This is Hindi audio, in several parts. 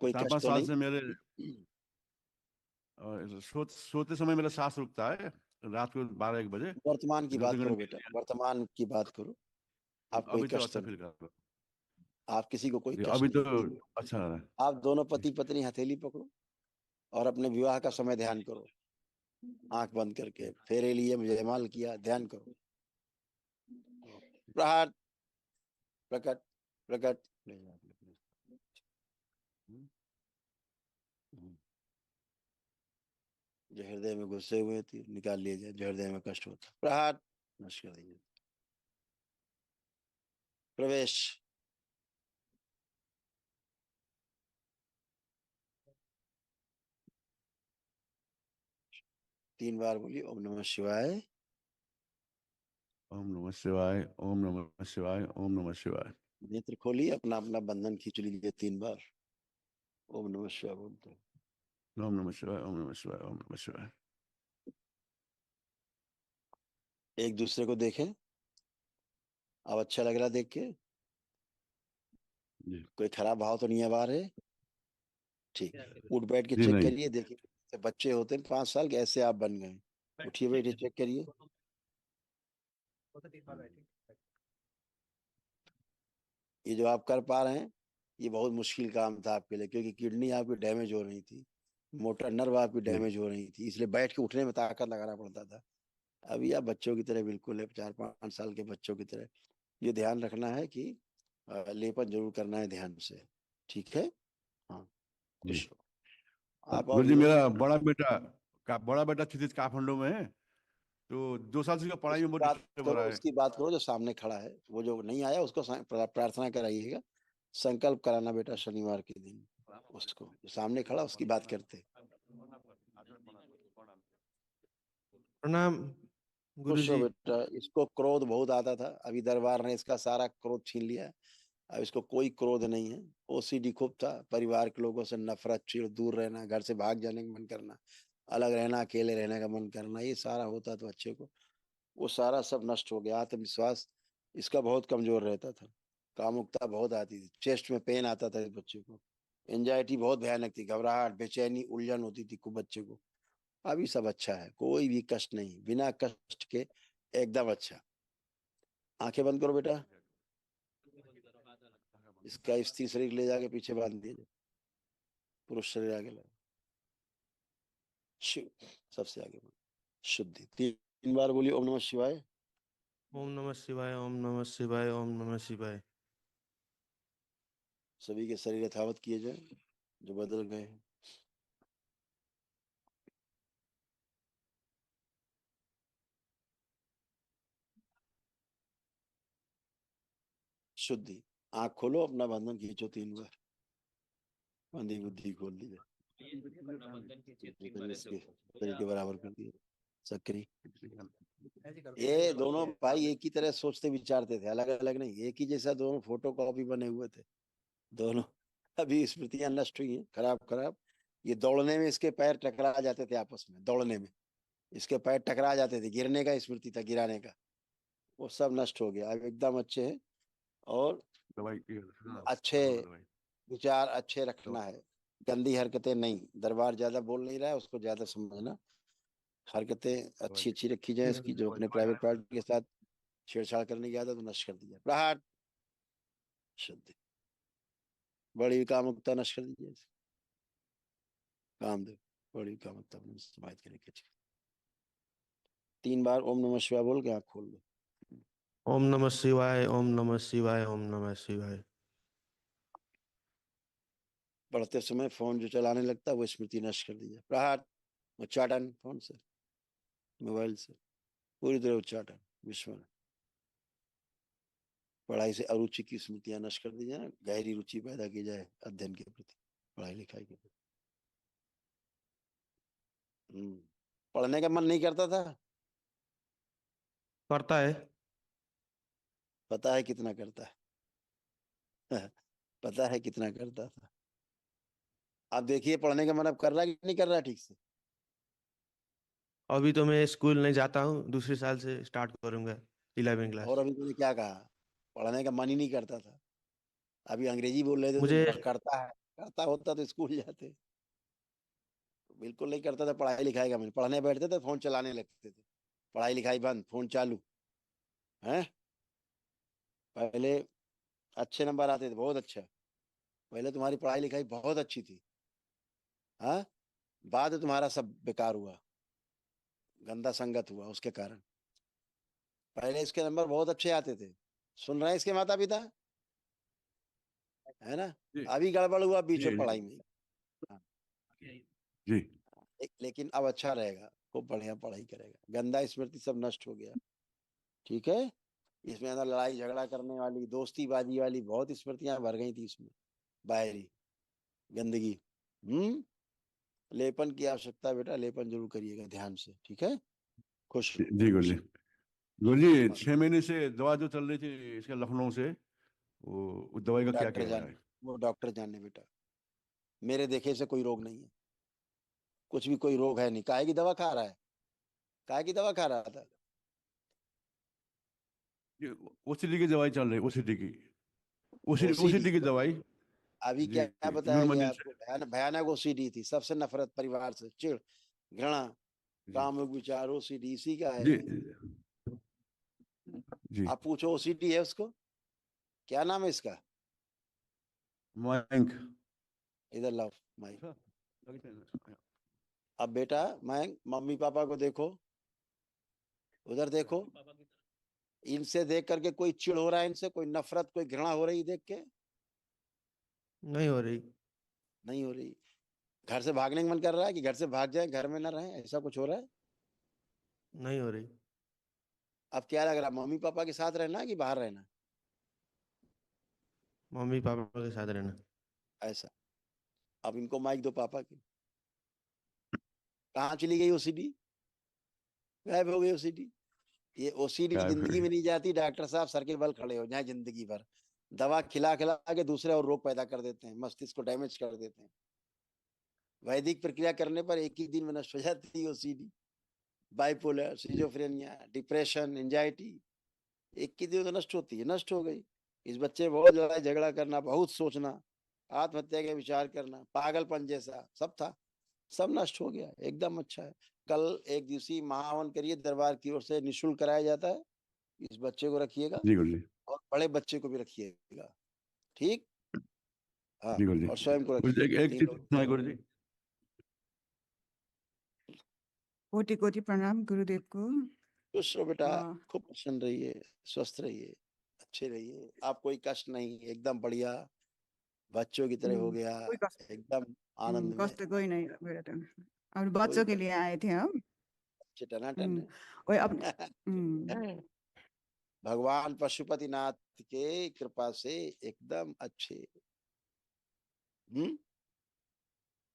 कोई चार कष्ट पाँच तो साल नहीं? से मेरे सोते समय मेरा सांस रुकता है, रात को 12-1 बजे। वर्तमान की इधर बात उधर करो करने बेटा, के लिए। वर्तमान की बात करो। आप कोई अभी तो कष्ट तो अच्छा नहीं? फील कर रहा आप किसी को कोई हूँ, कष्ट अभी नहीं तो है। अच्छा लग रहा है। आप दोनों पति पत्नी हथेली पकड़ो और अपने विवाह का समय ध्यान करो। आंख बंद करके फेरे लिए, जयमाल किया, ध्यान करो। प्रहार, प्रकट, प्रकट। ले जा, ले जा। हम्म। जो हृदय में घुसे हुए थे निकाल लिए जाए, जो हृदय में कष्ट होता, प्रहार, नष्ट कर दीजिए। प्रवेश। 3 बार बोलिए ओम नमः शिवाय। ओम नमः शिवाय, ओम नमः शिवाय, ओम नमः शिवाय। नेत्र खोलिए, अपना अपना बंधन खींच लीजिए 3 बार। ओम नमः शिवाय बोलते हैं। ओम नमः शिवाय, ओम नमः शिवाय, ओम नमः शिवाय। एक दूसरे को देखें। अब अच्छा लग रहा देख के? जी। कोई खराब भाव तो नहीं है बाहर है? ठीक। उठ बैठ के जी चेक नहीं। करिए, देखिए जैसे बच्चे होते हैं 5 साल के, ऐसे आप बन गए। उठिए बैठिए चेक करिए। ये जो आप कर पा रहे हैं, ये बहुत मुश्किल काम था आपके लिए, क्योंकि किडनी आपकी डैमेज हो रही थी, मोटर नर्व आपकी जी। डैमेज हो रही थी, इसलिए बैठ के उठने में ताकत लगाना पड़ता था। अभी आप बच्चों की तरह बिल्कुल है, 4-5 साल के बच्चों की तरह। ये ध्यान रखना है कि लेपन जरूर करना है ध्यान से। ठीक है? हाँ। जी। खुश रहो। आप और गुरु जी, लो। मेरा बड़ा बेटा क्षितिज काठमांडू में है। तो 2 साल से उसका पढ़ाई में उसकी बहुत बात डिस्टर्ब हो करो, रहा है। उसकी बात करो जो सामने खड़ा है, वो जो नहीं आया उसको प्रार्थना कराइएगा। संकल्प कराना बेटा शनिवार के दिन। उसको जो सामने खड़ा उसकी बात करते। प्रणाम खुश रहो गुरुजी। बेटा। इसको क्रोध बहुत आता था, अभी दरबार ने इसका सारा क्रोध छीन लिया है। अब इसको कोई क्रोध नहीं है। ओसीडी खूब था, परिवार के लोगों से नफरत, चिढ़, दूर रहना, घर से भाग जाने का मन करना, अलग रहना, अकेले रहने का मन करना, ये सारा होता तो अच्छे को। वो सारा सब नष्ट हो गया। आत्मविश्वास इसका बहुत कमजोर रहता था। कामुकता बहुत आती थी, चेस्ट में पेन आता था इस बच्चे को। एंजाइटी बहुत भयानक थी, घबराहट, बेचैनी, उलझन होती थी खूब बच्चे को। अभी सब अच्छा है, कोई भी कष्ट नहीं, बिना कष्ट के एकदम अच्छा। आंखें बंद करो बेटा। इसका स्त्री शरीर ले जाके पीछे बांध दिए, पुरुष शरीर आगे लगा। शिव सबसे आगे बढ़ो। शुद्धि। 3 बार बोलिए ओम नमः शिवाय। ओम नमः शिवाय, ओम नमः शिवाय, ओम नमः शिवाय। सभी के शरीर यथावत किए जाए जो बदल गए हैं। शुद्धि। आंख खोलो, अपना बंधन खींचो 3 बार। बंधी बुद्धि खोल दी जाए। इसके शरीर के बराबर कर दिए। सक्रिय। ये दोनों भाई एक ही तरह सोचते विचारते थे, अलग अलग नहीं, एक ही जैसा दोनों फोटो कॉपी बने हुए थे दोनों। अभी स्मृतियां नष्ट हुई हैं, खराब खराब। ये दौड़ने में इसके पैर टकरा जाते थे आपस में, दौड़ने में इसके पैर टकरा जाते थे, गिरने का स्मृति था, गिराने का। वो सब नष्ट हो गया, अब एकदम अच्छे हैं। और दवाई की। हाँ, अच्छे दवाई। विचार अच्छे रखना दवाई। है। गंदी हरकतें नहीं। दरबार ज्यादा बोल नहीं रहा है, उसको ज्यादा समझना। हरकतें दवाई। अच्छी अच्छी रखी जाए इसकी, जो अपने प्राइवेट पार्टी के साथ छेड़छाड़ करने की आदत तो नष्ट कर दी जाए। प्रहार। शुद्धि। बड़ी कामुकता नष्ट कर दीजिए। कामदेव। बड़ी कामुकता समाहित करके 3 बार ओम नमः शिवाय बोल के आँख खोल दो। ओम नमः शिवाय, ओम नमः शिवाय, ओम नमः शिवाय। पढ़ते समय फोन जो चलाने लगता है वो स्मृति नष्ट कर दीजिए। प्रहार। उच्चाटन फोन से, मोबाइल से पूरी तरह उच्चाटन। विस्मरण। पढ़ाई से अरुचि की स्मृतियां नष्ट कर दी जाए, गहरी रुचि पैदा की जाए अध्ययन के प्रति, पढ़ाई लिखाई के प्रति। पढ़ने का मन नहीं करता था? करता है। पता है कितना करता है? पता है कितना करता था? आप देखिए पढ़ने का मन अब कर रहा है कि नहीं कर रहा है ठीक से? अभी तो मैं स्कूल नहीं जाता हूँ, दूसरे साल से स्टार्ट करूंगा 11वीं और क्लास। अभी मैंने क्या कहा? पढ़ने का मन ही नहीं करता था। अभी अंग्रेजी बोल रहे थे मुझे तो करता है। करता होता तो स्कूल जाते। बिल्कुल नहीं करता था पढ़ाई लिखाई का। मैंने पढ़ने बैठते थे फोन चलाने लगते थे, पढ़ाई लिखाई बंद, फोन चालू है। पहले अच्छे नंबर आते थे, बहुत अच्छा। पहले तुम्हारी पढ़ाई लिखाई बहुत अच्छी थी, हाँ। बाद में तुम्हारा सब बेकार हुआ, गंदा संगत हुआ उसके कारण। पहले इसके नंबर बहुत अच्छे आते थे। सुन रहे हैं इसके माता पिता, है ना। जी अभी गड़बड़ हुआ बीच जी में पढ़ाई में। हाँ। जी लेकिन अब अच्छा रहेगा, खूब बढ़िया पढ़ाई करेगा, गंदा स्मृति सब नष्ट हो गया। ठीक है। इसमें अंदर लड़ाई झगड़ा करने वाली, दोस्ती बाजी वाली बहुत स्मृतियां भर गई थी इसमें, बाहरी गंदगी। लेपन की आवश्यकता है बेटा, लेपन जरूर करिएगा ध्यान से, ठीक है। खुश रहो, जी गुरु जी। खुश। गुरु जी मस्त। 6 महीने से दवा जो चल रही थी इसके लखनऊ से, वो उस दवाई का क्या डॉक्टर क्या है? जाने, वो डॉक्टर जाने बेटा, मेरे देखे से कोई रोग नहीं है, कुछ भी कोई रोग है नहीं। काहे की दवा खा रहा है, काहे की दवा खा रहा था। ओसीडी की दवाई चल रही, ओसीडी की, ओसीडी, ओसीडी की दवाई। अभी जी क्या जी बताया नूर गया मंजिल से। आपको, भयानक ओसीडी थी, सबसे नफरत, परिवार से चिढ़, घृणा, जी कामुक विचार, ओसीडी इसी का है जी ये। जी आप पूछो ओसीडी है उसको, क्या नाम है इसका। मयंक। इधर लाओ माइक। अब बेटा मैं, मम्मी पापा को देखो, उधर देखो, इनसे देख करके कोई चिढ़ हो रहा है, इनसे कोई नफरत, कोई घृणा हो रही देख के। नहीं हो रही। नहीं हो रही। घर से भागने का मन कर रहा है कि घर से भाग जाए, घर में ना रहे, ऐसा कुछ हो रहा है। नहीं हो रही। अब क्या लग रहा है, मम्मी पापा के साथ रहना है कि बाहर रहना, मम्मी पापा के साथ रहना। ऐसा। अब इनको माइक दो पापा की। कहाँ चली गई ओसीडी, गायब हो गई ओसीडी। ये ओसीडी क्या जिंदगी है? में नहीं जाती, डॉक्टर साहब सर के बल खड़े हो जाए जिंदगी भर। दवा खिला खिला के दूसरे और रोग पैदा कर देते हैं, मस्तिष्क को डैमेज कर देते हैं। वैदिक प्रक्रिया करने पर एक ही दिन में नष्ट हो जाती है OCD, bipolar, schizophrenia, depression, anxiety, एक ही दिन में नष्ट होती है, नष्ट हो गई। इस बच्चे बहुत लड़ाई झगड़ा करना, बहुत सोचना, आत्महत्या के विचार करना, पागलपन जैसा सब था, सब नष्ट हो गया, एकदम अच्छा है। कल एक दिवसीय महाहवन करिए, दरबार की ओर से निःशुल्क कराया जाता है। इस बच्चे को रखिएगा जी गुरु जी। और बड़े बच्चे को भी रखिएगा, ठीक। हाँ। जी गुरु जी। और स्वयं को गुरु जी रखिएगा, एक चीज तीनों। पूछना है गुरु जी। कोटि कोटि प्रणाम गुरुदेव को। खुश रहो बेटा, आ, खूब प्रसन्न रहिए, स्वस्थ रहिए, अच्छे रहिए। आप कोई कष्ट नहीं, एकदम बढ़िया, बच्चों की तरह हो गया, कोई कष्ट एकदम आनंद में। कष्ट कोई नहीं मेरा तो। और कोई बच्चों के लिए कष्ट, आए थे हम। अच्छे टनाटन कोई अपने है। भगवान पशुपतिनाथ के कृपा से एकदम अच्छे। हम्म।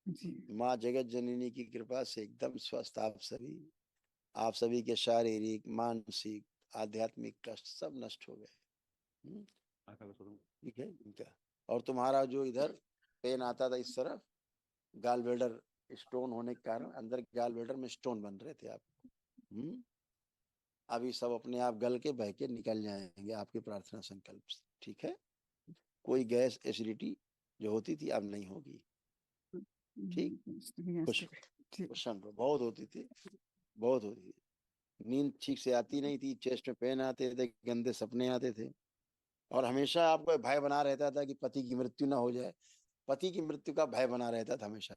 जी माँ जगत जननी की कृपा से एकदम स्वस्थ आप सभी के शारीरिक, मानसिक, आध्यात्मिक कष्ट सब नष्ट हो गए। ठीक है इनका। और तुम्हारा जो इधर पेन आता था इस तरफ, गाल ब्लैडर स्टोन होने के कारण, अंदर गाल ब्लैडर में स्टोन बन रहे थे आप। अभी सब अपने आप गल के बह के निकल जाएंगे आपकी प्रार्थना संकल्प से, ठीक है। कोई गैस एसिडिटी जो होती थी अब नहीं होगी, ठीक। खुश, प्रसन्न रहो। बहुत होती थी, बहुत होती थी। नींद ठीक से आती नहीं थी, चेस्ट में पेन आते थे, गंदे सपने आते थे, और हमेशा आपको भय बना रहता था कि पति की मृत्यु ना हो जाए। पति की मृत्यु का भय बना रहता था हमेशा।